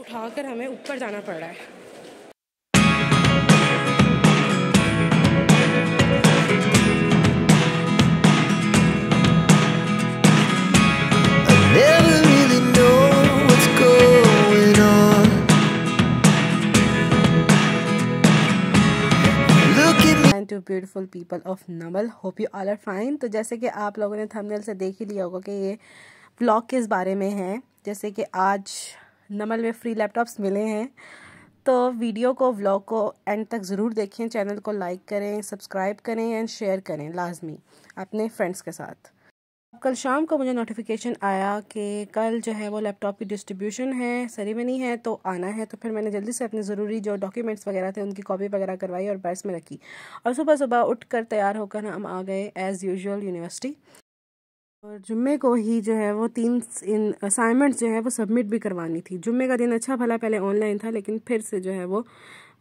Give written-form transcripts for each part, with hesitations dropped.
उठाकर हमें ऊपर जाना पड़ रहा है। To beautiful people of Namal, hope you all are fine। तो जैसे कि आप लोगों ने थंबनेल से देख ही लिया होगा कि ये व्लॉग किस बारे में है। जैसे कि आज नमल में फ्री लैपटॉप्स मिले हैं, तो वीडियो को व्लॉग को एंड तक ज़रूर देखें। चैनल को लाइक करें, सब्सक्राइब करें एंड शेयर करें लाजमी अपने फ्रेंड्स के साथ। कल शाम को मुझे नोटिफिकेशन आया कि कल जो है वो लैपटॉप की डिस्ट्रीब्यूशन है, सेरेमनी है, तो आना है। तो फिर मैंने जल्दी से अपने ज़रूरी जो डॉक्यूमेंट्स वगैरह थे उनकी कॉपी वगैरह करवाई और पर्स में रखी, और सुबह सुबह उठकर तैयार होकर हम आ गए एज़ यूजुअल यूनिवर्सिटी। और जुम्मे को ही जो है वो 3 असाइनमेंट्स जो है वो सबमिट भी करवानी थी। जुम्मे का दिन अच्छा भला पहले ऑनलाइन था, लेकिन फिर से जो है वो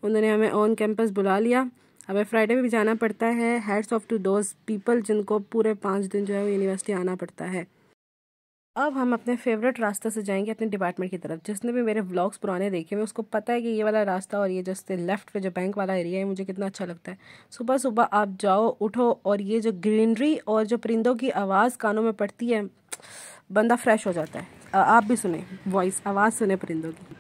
उन्होंने हमें ऑन कैंपस बुला लिया। हमें फ्राइडे में भी जाना पड़ता है। Hats off to those people जिनको पूरे 5 दिन जो है वो यूनिवर्सिटी आना पड़ता है। अब हम अपने फेवरेट रास्ते से जाएंगे अपने डिपार्टमेंट की तरफ। जिसने भी मेरे व्लॉग्स पुराने देखे हुए उसको पता है कि ये वाला रास्ता और ये जैसे लेफ्ट पे जो बैंक वाला एरिया है मुझे कितना अच्छा लगता है। सुबह सुबह आप जाओ, उठो, और ये जो ग्रीनरी और जो परिंदों की आवाज़ कानों में पड़ती है, बंदा फ्रेश हो जाता है। आप भी सुने वॉइस, आवाज़ सुने परिंदों की।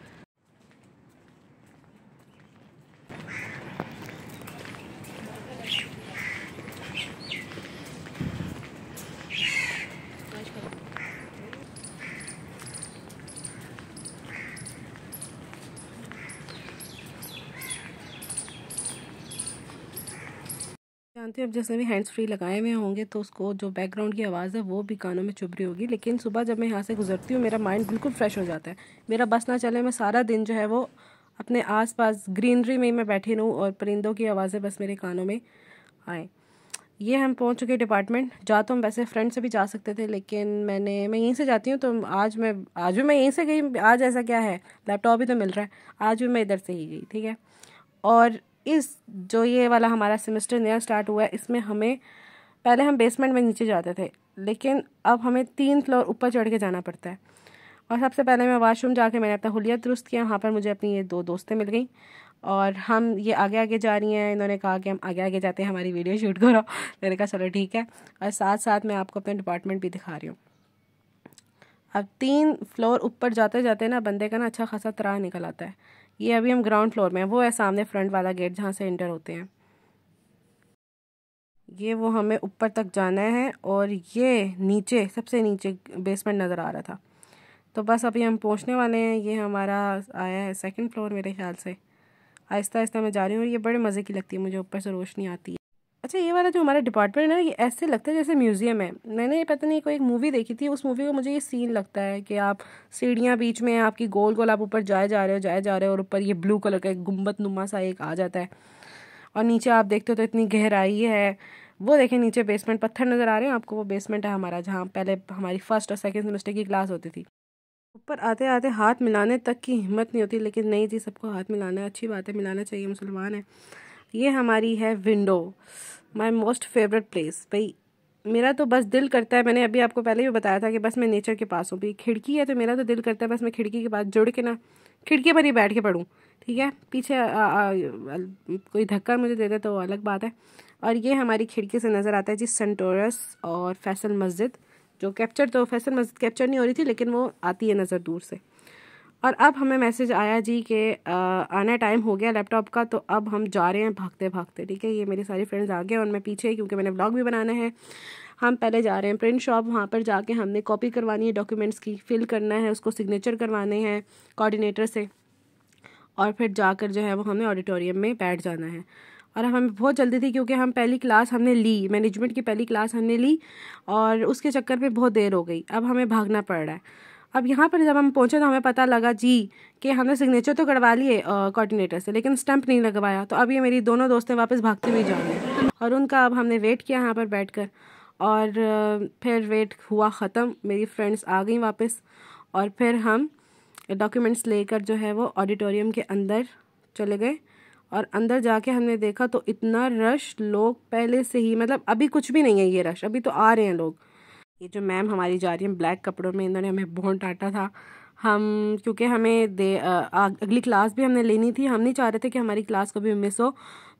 जानते हैं, अब जिसने भी हैंड्स फ्री लगाए हुए होंगे तो उसको जो बैकग्राउंड की आवाज़ है वो भी कानों में चुभ रही होगी। लेकिन सुबह जब मैं यहाँ से गुजरती हूँ मेरा माइंड बिल्कुल फ्रेश हो जाता है। मेरा बस ना चले, मैं सारा दिन जो है वो अपने आसपास ग्रीनरी में मैं बैठी रहूँ और परिंदों की आवाज़ें बस मेरे कानों में आए। ये हम पहुँच चुके डिपार्टमेंट। जा तो हम वैसे फ्रेंड से भी जा सकते थे, लेकिन मैं यहीं से जाती हूँ। तो आज भी मैं यहीं से गई। आज ऐसा क्या है, लैपटॉप ही तो मिल रहा है। आज भी मैं इधर से ही गई, ठीक है। और इस जो ये वाला हमारा सेमेस्टर नया स्टार्ट हुआ है, इसमें हमें पहले हम बेसमेंट में नीचे जाते थे, लेकिन अब हमें 3 फ्लोर ऊपर चढ़ के जाना पड़ता है। और सबसे पहले मैं वॉशरूम जाके मैंने अपना हुलिया दुरुस्त किया। वहाँ पर मुझे अपनी ये 2 दोस्तें मिल गई और हम ये आगे आगे जा रही हैं। इन्होंने कहा कि हम आगे आगे जाते हैं, हमारी वीडियो शूट करो। मैंने कहा चलो ठीक है। और साथ साथ मैं आपको अपना डिपार्टमेंट भी दिखा रही हूँ। अब 3 फ्लोर ऊपर जाते जाते ना बंदे का ना अच्छा खासा त्राह निकल आता है। ये अभी हम ग्राउंड फ्लोर में हैं। वो है सामने फ्रंट वाला गेट जहाँ से एंटर होते हैं। ये वो हमें ऊपर तक जाना है और ये नीचे सबसे नीचे बेसमेंट नज़र आ रहा था। तो बस अभी हम पहुँचने वाले हैं। ये हमारा आया है 2nd फ्लोर मेरे ख्याल से। आहिस्ता आहिस्ता मैं जा रही हूँ और ये बड़े मज़े की लगती है मुझे, ऊपर से रोशनी आती है। अच्छा, ये वाला जो हमारा डिपार्टमेंट है ना, ये ऐसे लगता है जैसे म्यूज़ियम है। मैंने पता नहीं कोई एक मूवी देखी थी, उस मूवी का मुझे ये सीन लगता है कि आप सीढ़ियाँ बीच में आपकी गोल गोल आप ऊपर जाए जा रहे हो और ऊपर ये ब्लू कलर का एक गुम्बद नुमा सा एक आ जाता है और नीचे आप देखते हो तो इतनी गहराई है। वो देखें नीचे बेसमेंट, पत्थर नज़र आ रहे हैं आपको, वो बेसमेंट है हमारा, जहाँ पहले हमारी 1st और 2nd सेमेस्टर की क्लास होती थी। ऊपर आते आते हाथ मिलाने तक की हिम्मत नहीं होती, लेकिन नहीं जी, सबको हाथ मिलाना है, अच्छी बात है, मिलाना चाहिए, मुसलमान है। ये हमारी है window, my most favourite place. भाई मेरा तो बस दिल करता है, मैंने अभी आपको पहले भी बताया था कि बस मैं नेचर के पास हूँ। भाई खिड़की है तो मेरा तो दिल करता है बस मैं खिड़की के पास जुड़ के ना खिड़की पर ही बैठ के पढूँ, ठीक है। पीछे कोई धक्का मुझे दे दे तो अलग बात है। और ये हमारी खिड़की से नज़र आता है जी सेंट टॉरस और फैसल मस्जिद, जो कैप्चर तो फैसल मस्जिद कैप्चर नहीं हो रही थी लेकिन वो आती है नज़र दूर से। और अब हमें मैसेज आया जी कि आना टाइम हो गया लैपटॉप का, तो अब हम जा रहे हैं भागते भागते, ठीक है। ये मेरी सारी फ्रेंड्स आ गए और मैं पीछे, क्योंकि मैंने व्लॉग भी बनाना है। हम पहले जा रहे हैं प्रिंट शॉप, वहाँ पर जाके हमने कॉपी करवानी है डॉक्यूमेंट्स की, फिल करना है, उसको सिग्नेचर करवाने हैं कोऑर्डिनेटर से, और फिर जाकर जो है वो हमें ऑडिटोरियम में बैठ जाना है। और हमें बहुत जल्दी थी क्योंकि हम पहली क्लास हमने ली, मैनेजमेंट की पहली क्लास हमने ली और उसके चक्कर में बहुत देर हो गई। अब हमें भागना पड़ रहा है। अब यहाँ पर जब हम पहुँचे तो हमें पता लगा जी कि हमने सिग्नेचर तो करवा लिए कोऑर्डिनेटर से, लेकिन स्टैंप नहीं लगवाया। तो अब ये मेरी दोनों दोस्तें वापस भागती हुई जा रही हैं और उनका अब हमने वेट किया यहाँ पर बैठकर, और फिर वेट हुआ ख़त्म, मेरी फ्रेंड्स आ गई वापस, और फिर हम डॉक्यूमेंट्स लेकर जो है वो ऑडिटोरियम के अंदर चले गए। और अंदर जाके हमने देखा तो इतना रश, लोग पहले से ही, मतलब अभी कुछ भी नहीं है ये रश, अभी तो आ रहे हैं लोग। ये जो मैम हमारी जा रही है ब्लैक कपड़ों में, इन्होंने हमें बहुत डांटा था। क्योंकि हमें अगली क्लास भी हमने लेनी थी, हम नहीं चाह रहे थे कि हमारी क्लास कभी मिस हो,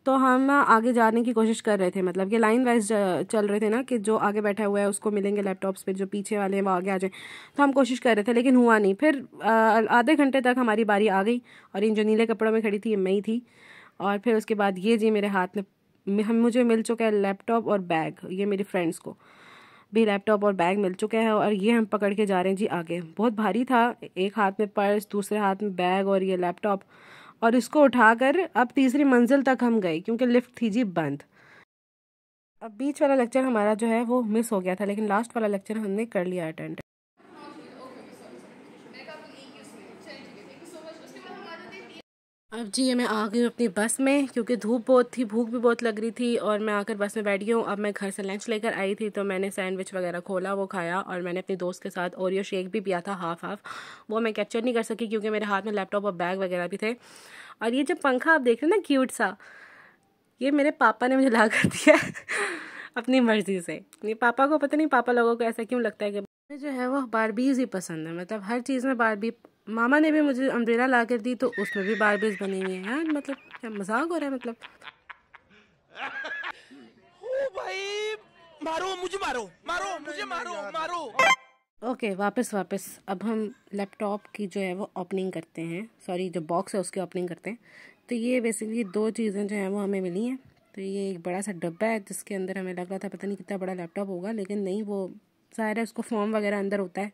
तो हम आगे जाने की कोशिश कर रहे थे। मतलब कि लाइन वाइज चल रहे थे ना, कि जो आगे बैठा हुआ है उसको मिलेंगे लैपटॉप्स पे, जो पीछे वाले हैं वो आगे आ जाए। तो हम कोशिश कर रहे थे लेकिन हुआ नहीं। फिर आधे घंटे तक हमारी बारी आ गई और इन जो नीले कपड़ों में खड़ी थी ये मैं ही थी। और फिर उसके बाद ये जी मेरे हाथ में मुझे मिल चुका है लैपटॉप और बैग। ये मेरी फ्रेंड्स को भी लैपटॉप और बैग मिल चुका है और ये हम पकड़ के जा रहे हैं जी आगे। बहुत भारी था, एक हाथ में पर्स, दूसरे हाथ में बैग और ये लैपटॉप, और इसको उठाकर अब तीसरी मंजिल तक हम गए क्योंकि लिफ्ट थी जी बंद। अब बीच वाला लेक्चर हमारा जो है वो मिस हो गया था, लेकिन लास्ट वाला लेक्चर हमने कर लिया अटेंड। अब जी मैं आ गई हूँ अपनी बस में, क्योंकि धूप बहुत थी, भूख भी बहुत लग रही थी, और मैं आकर बस में बैठ गई हूँ। अब मैं घर से लंच लेकर आई थी तो मैंने सैंडविच वगैरह खोला, वो खाया, और मैंने अपनी दोस्त के साथ ओरियो शेक भी पिया था हाफ हाफ। वो मैं कैप्चर नहीं कर सकी क्योंकि मेरे हाथ में लैपटॉप और बैग वगैरह भी थे। और ये जो पंखा आप देख रहे हैं ना क्यूट सा, ये मेरे पापा ने मुझे ला कर दिया अपनी मर्जी से। ये पापा को पता नहीं, पापा लोगों को ऐसा क्यों लगता है कि मुझे जो है वो बारबीज ही पसंद है। मतलब हर चीज़ में बारबी। मामा ने भी मुझे अम्ब्रेला ला कर दी तो उसमें भी बारबीज बनी हुई है यार। मतलब क्या मजाक हो रहा है मतलब। ओ भाई, मारो मुझे, मारो मारो मुझे, मारो मारो। ओके, वापस अब हम लैपटॉप की जो है वो ओपनिंग करते हैं, सॉरी जो बॉक्स है उसकी ओपनिंग करते हैं। तो ये बेसिकली दो चीज़ें जो हैं वो हमें मिली हैं। तो ये एक बड़ा सा डब्बा है जिसके अंदर हमें लग रहा था पता नहीं कितना बड़ा लैपटॉप होगा, लेकिन नहीं, वो ज़ाहिर है उसको फॉर्म वगैरह अंदर होता है,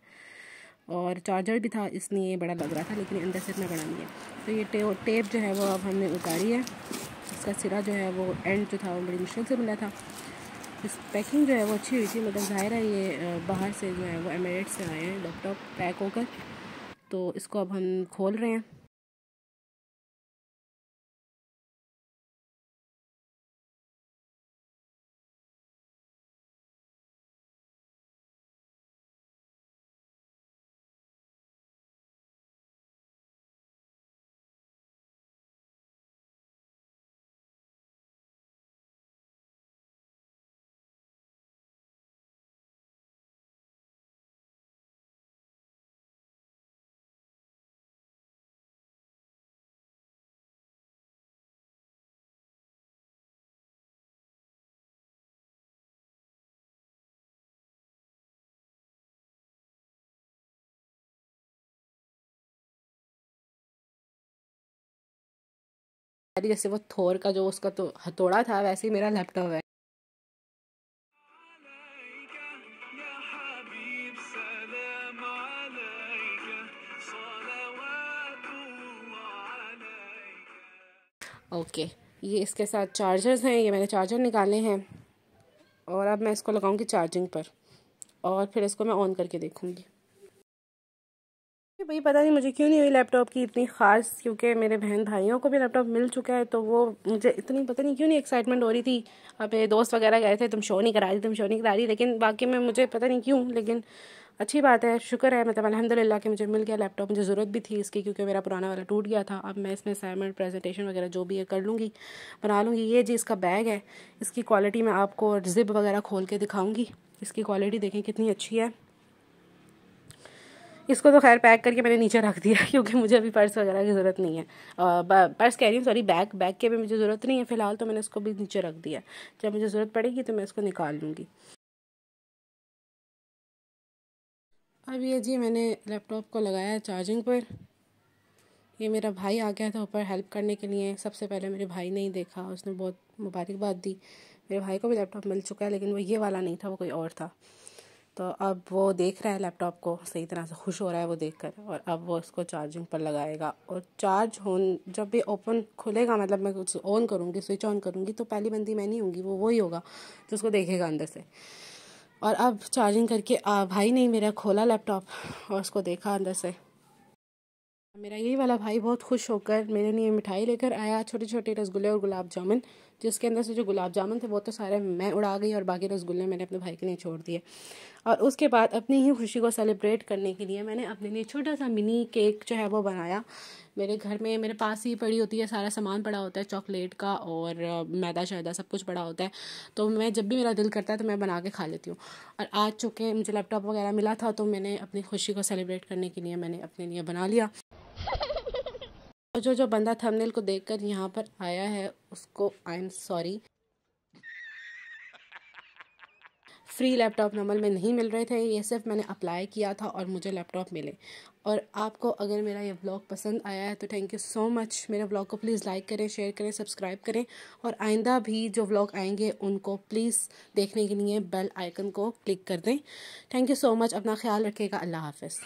और चार्जर भी था, इसलिए ये बड़ा लग रहा था, लेकिन अंदर से इतना बड़ा नहीं है। तो ये टेप जो है वो अब हमने उतारी है। इसका सिरा जो है वो एंड जो था वो बड़ी मुश्किल से मिला था। इस पैकिंग जो है वो अच्छी हुई थी, मतलब ज़ाहिर है ये बाहर से जो है वो एमिरेट्स से आए हैं लैपटॉप पैक होकर। तो इसको अब हम खोल रहे हैं। जैसे वो थोर का जो उसका तो हथौड़ा था, वैसे ही मेरा लैपटॉप है। ओके, ये इसके साथ चार्जर्स हैं, ये मैंने चार्जर निकाले हैं, और अब मैं इसको लगाऊंगी चार्जिंग पर, और फिर इसको मैं ऑन करके देखूंगी। भाई पता नहीं मुझे क्यों नहीं हुई लैपटॉप की इतनी ख़ास, क्योंकि मेरे बहन भाइयों को भी लैपटॉप मिल चुका है, तो वो मुझे इतनी पता नहीं क्यों नहीं एक्साइटमेंट हो रही थी। अब मेरे दोस्त वगैरह गए थे, तुम शो नहीं करा रही, लेकिन बाकी में मुझे पता नहीं क्यों, लेकिन अच्छी बात है, शुक्र है, मतलब अल्हम्दुलिल्लाह कि मुझे मिल गया लैपटॉप। मुझे ज़रूरत भी थी इसकी, क्योंकि मेरा पुराना वाला टूट गया था। अब मैं इसमें असाइनमेंट, प्रेजेंटेशन वगैरह जो भी है कर लूँगी, बना लूँगी। ये जी इसका बैग है, इसकी क्वालिटी मैं आपको जिप वगैरह खोल के दिखाऊँगी। इसकी क्वालिटी देखें कितनी अच्छी है। इसको तो खैर पैक करके मैंने नीचे रख दिया क्योंकि मुझे अभी पर्स वगैरह की ज़रूरत नहीं है। पर्स कह रही हूँ, सॉरी, बैग के भी मुझे ज़रूरत नहीं है फ़िलहाल, तो मैंने इसको भी नीचे रख दिया। जब मुझे ज़रूरत पड़ेगी तो मैं इसको निकाल लूँगी। अब ये जी मैंने लैपटॉप को लगाया चार्जिंग पर। ये मेरा भाई आ गया था ऊपर हेल्प करने के लिए। सबसे पहले मेरे भाई ने ही देखा, उसने बहुत मुबारकबाद दी। मेरे भाई को भी लैपटॉप मिल चुका है, लेकिन वो ये वाला नहीं था, वो कोई और था। तो अब वो देख रहा है लैपटॉप को सही तरह से, खुश हो रहा है वो देखकर, और अब वो इसको चार्जिंग पर लगाएगा। और चार्ज जब भी ओपन खुलेगा, मतलब मैं कुछ ऑन करूँगी, स्विच ऑन करूँगी, तो पहली बंदी मैं नहीं होंगी, वो ही होगा जो उसको देखेगा अंदर से। और अब चार्जिंग करके भाई ने मेरा खोला लैपटॉप और उसको देखा अंदर से। मेरा यही वाला भाई बहुत खुश होकर मेरे लिए मिठाई लेकर आया, छोटे छोटे रसगुल्ले और गुलाब जामुन, जिसके अंदर से जो गुलाब जामुन थे वो तो सारे मैं उड़ा गई और बाकी रसगुल्ले मैंने अपने भाई के लिए छोड़ दिए। और उसके बाद अपनी ही खुशी को सेलिब्रेट करने के लिए मैंने अपने लिए छोटा सा मिनी केक जो है वो बनाया। मेरे घर में मेरे पास ही पड़ी होती है, सारा सामान पड़ा होता है चॉकलेट का और मैदा शैदा सब कुछ पड़ा होता है, तो मैं जब भी मेरा दिल करता है तो मैं बना के खा लेती हूँ। और आज चूँकि मुझे लैपटॉप वगैरह मिला था तो मैंने अपनी खुशी को सेलिब्रेट करने के लिए मैंने अपने लिए बना लिया। और जो बंदा थंबनेल को देखकर यहाँ पर आया है उसको I am sorry. Free laptop normal में नहीं मिल रहे थे, ये सिर्फ मैंने अप्लाई किया था और मुझे लैपटॉप मिले। और आपको अगर मेरा ये व्लॉग पसंद आया है तो थैंक यू सो मच। मेरे व्लॉग को प्लीज़ लाइक करें, शेयर करें, सब्सक्राइब करें और आइंदा भी जो व्लॉग आएंगे उनको प्लीज़ देखने के लिए बेल आइकन को क्लिक कर दें। Thank you so much. अपना ख्याल रखिएगा। अल्लाह हाफ़िज़।